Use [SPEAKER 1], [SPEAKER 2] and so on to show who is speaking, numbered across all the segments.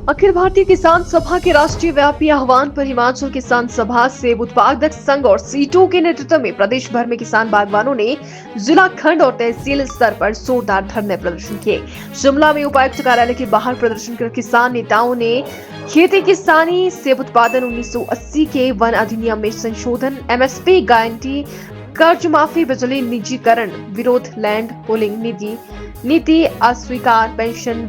[SPEAKER 1] अखिल भारतीय किसान सभा के राष्ट्रीय व्यापी आह्वान पर हिमाचल किसान सभा सेब उत्पादक संघ और सीटों के नेतृत्व में प्रदेश भर में किसान बागवानों ने जिला, खंड और तहसील स्तर पर जोरदार धरने प्रदर्शन किए। शिमला में उपायुक्त कार्यालय के बाहर प्रदर्शन कर किसान नेताओं ने खेती किसानी, सेब उत्पादन 1980 के वन अधिनियम में संशोधन, एमएसपी गारंटी, कर्ज माफी, बिजली निजीकरण विरोध, लैंड पूलिंग नीति अस्वीकार, पेंशन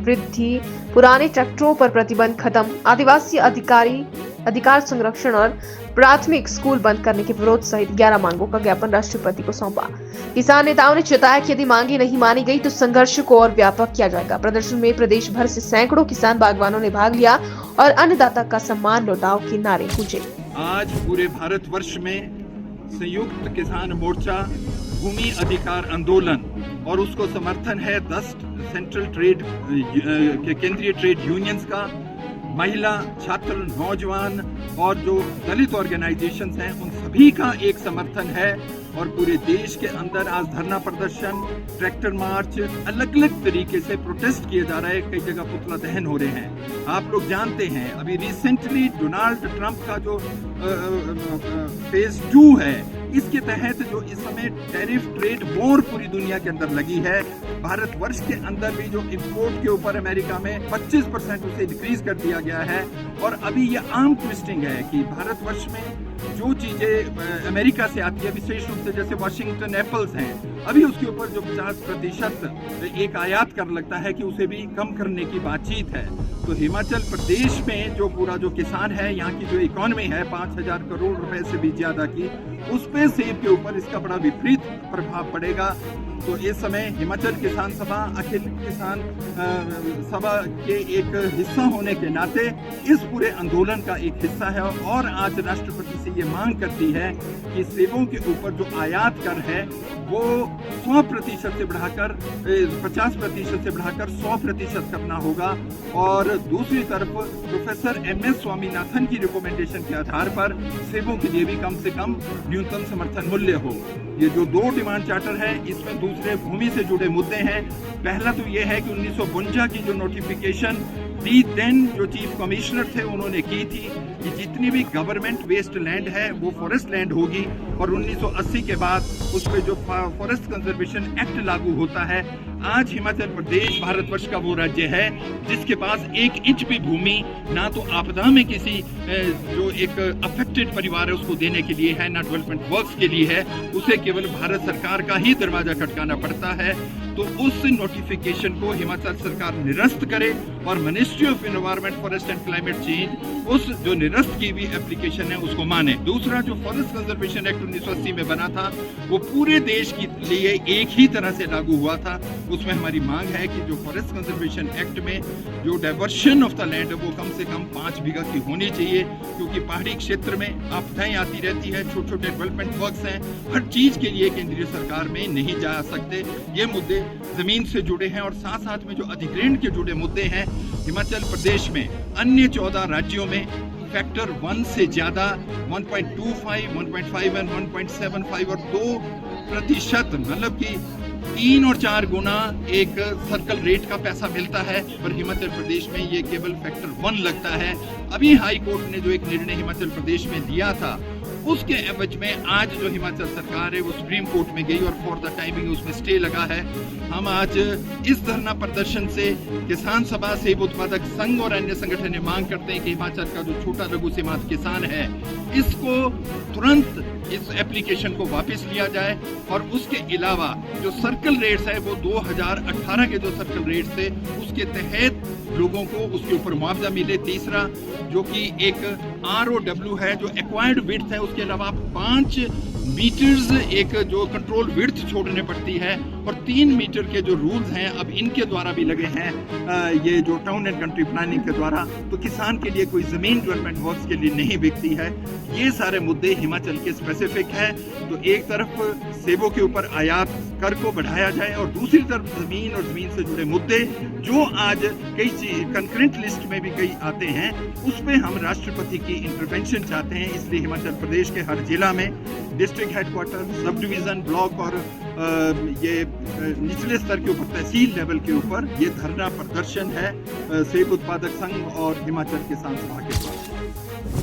[SPEAKER 1] वृद्धि, पुराने ट्रैक्टरों पर प्रतिबंध खत्म, आदिवासी अधिकार संरक्षण और प्राथमिक स्कूल बंद करने के विरोध सहित 11 मांगों का ज्ञापन राष्ट्रपति को सौंपा। किसान नेताओं ने चेताया कि यदि मांगे नहीं मानी गई तो संघर्ष को और व्यापक किया जाएगा। प्रदर्शन में प्रदेश भर से सैकड़ों किसान बागवानों ने भाग लिया और अन्नदाता का सम्मान लौटाओ के नारे गूंजे।
[SPEAKER 2] आज पूरे भारतवर्ष में संयुक्त किसान मोर्चा, भूमि अधिकार आंदोलन और उसको समर्थन है 10 सेंट्रल ट्रेड के केंद्रीय ट्रेड यूनियंस का, महिला, छात्र, नौजवान और जो दलित ऑर्गेनाइजेशंस हैं उन सभी का एक समर्थन है। और पूरे देश के अंदर आज धरना प्रदर्शन, ट्रैक्टर मार्च, अलग अलग तरीके से प्रोटेस्ट किए जा रहे हैं। कई जगह पुतला दहन हो रहे हैं। आप लोग जानते हैं अभी रिसेंटली डोनाल्ड ट्रंप का जो फेज 2 है, इसके तहत जो इस समय टैरिफ ट्रेड वॉर पूरी दुनिया के अंदर लगी है, भारतवर्ष के अंदर भी जो इंपोर्ट के ऊपर अमेरिका में 25% उसे इंक्रीज कर दिया गया है। और अभी ये आर्म ट्विस्टिंग है कि भारतवर्ष में जो चीजें अमेरिका से आती है, विशेष रूप से जैसे वाशिंगटन एप्पल्स हैं, अभी उसके ऊपर जो 50% एक आयात कर लगता है कि उसे भी कम करने की बातचीत है। तो हिमाचल प्रदेश में जो पूरा जो किसान है, यहाँ की जो इकोनॉमी है 5000 करोड़ रुपए से भी ज्यादा की, उस पे सेब के ऊपर इसका बड़ा विपरीत प्रभाव पड़ेगा। तो इस समय हिमाचल किसान सभा अखिल किसान सभा के एक हिस्सा होने के नाते इस पूरे आंदोलन का एक हिस्सा है और आज राष्ट्रपति से ये मांग करती है कि सेबों के ऊपर जो आयात कर है वो 100% से बढ़ाकर 50% से बढ़ाकर 100% करना होगा। और दूसरी तरफ प्रोफेसर MS स्वामीनाथन की रिकमेंडेशन के आधार पर सेबों के लिए भी कम से कम न्यूनतम समर्थन मूल्य हो। ये जो 2 डिमांड चार्टर है, इसमें दूसरे भूमि से जुड़े मुद्दे हैं। पहला तो ये है कि 1952 की जो नोटिफिकेशन दी देन जो चीफ कमिश्नर थे उन्होंने की थी कि जितनी भी गवर्नमेंट वेस्ट लैंड है वो फॉरेस्ट लैंड होगी। और 1980 के बाद उस पर जो फॉरेस्ट कंजर्वेशन एक्ट लागू होता है, आज हिमाचल प्रदेश भारतवर्ष का वो राज्य है जिसके पास 1 इंच भी भूमि ना तो आपदा में किसी जो एक अफेक्टेड परिवार है उसको देने के लिए है, ना डेवलपमेंट वर्क्स के लिए है, उसे केवल भारत सरकार का ही दरवाजा खटकाना पड़ता है। तो उस नोटिफिकेशन को हिमाचल सरकार निरस्त करे और ministry of environment, forest and climate change उस जो निरस्त की हुई एप्लीकेशन है उसको माने। दूसरा जो फॉरेस्ट कंजर्वेशन एक्ट 1980 में बना था वो पूरे देश के लिए एक ही तरह से लागू हुआ था। उसमें हमारी मांग है कि जो फॉरेस्ट कंजर्वेशन एक्ट में जो डाइवर्शन ऑफ द लैंड है वो कम से कम 5 बीघा की होनी चाहिए, क्योंकि पहाड़ी क्षेत्र में आपदाएं आती रहती है, छोटे छोटे डेवलपमेंट वर्क्स हैं, हर चीज के लिए केंद्रीय सरकार में नहीं जा सकते। ये मुद्दे जमीन से जुड़े हैं और साथ साथ में जो अधिग्रहण के जुड़े मुद्दे हैं, हिमाचल प्रदेश में अन्य 14 राज्यों में फैक्टर 1 से ज्यादा 1.25, 1.5 और 1.75 और 2% मतलब कि 3 और 4 गुना एक सर्कल रेट का पैसा मिलता है, पर हिमाचल प्रदेश में ये केवल फैक्टर 1 लगता है। अभी हाई कोर्ट ने जो एक निर्णय हिमाचल प्रदेश में दिया था उसके एवज में आज जो हिमाचल सरकार है वो सुप्रीम कोर्ट में गई और फॉर द टाइमिंग उसमें स्टे लगा है। हम आज इस धरना प्रदर्शन से किसान सभा, सेब उत्पादक संघ और अन्य संगठन ये मांग करते हैं कि हिमाचल का जो छोटा लघु सीमांत किसान है इसको तुरंत इस एप्लीकेशन को वापस लिया जाए और उसके अलावा जो सर्कल रेट्स है वो 2018 के जो सर्कल रेट्स थे उसके तहत लोगों को उसके ऊपर मुआवजा मिले। तीसरा जो कि एक ROW है जो एक्वायर्ड विड्थ है, उसके अलावा 5 मीटर्स एक जो कंट्रोल विड्थ छोड़ने पड़ती है और 3 मीटर के जो रूल्स हैं अब इनके द्वारा भी लगे हैं ये जो टाउन एंड कंट्री प्लानिंग के द्वारा, तो किसान के लिए कोई जमीन डेवलपमेंट वर्क्स के लिए नहीं बिकती है। ये सारे मुद्दे हिमाचल के स्पेसिफिक है। तो एक तरफ सेबों के ऊपर आयात कर को बढ़ाया जाए और दूसरी तरफ जमीन और जमीन से जुड़े मुद्दे जो आज कई कंकरेंट लिस्ट में भी कई आते हैं उस पे हम राष्ट्रपति की इंटरवेंशन चाहते हैं। इसलिए हिमाचल प्रदेश के हर जिला में district headquarter, sub division, block और ये निचले स्तर के ऊपर, तहसील लेवल के ऊपर ये धरना प्रदर्शन है सेब उत्पादक संघ और हिमाचल किसान सभा के द्वारा।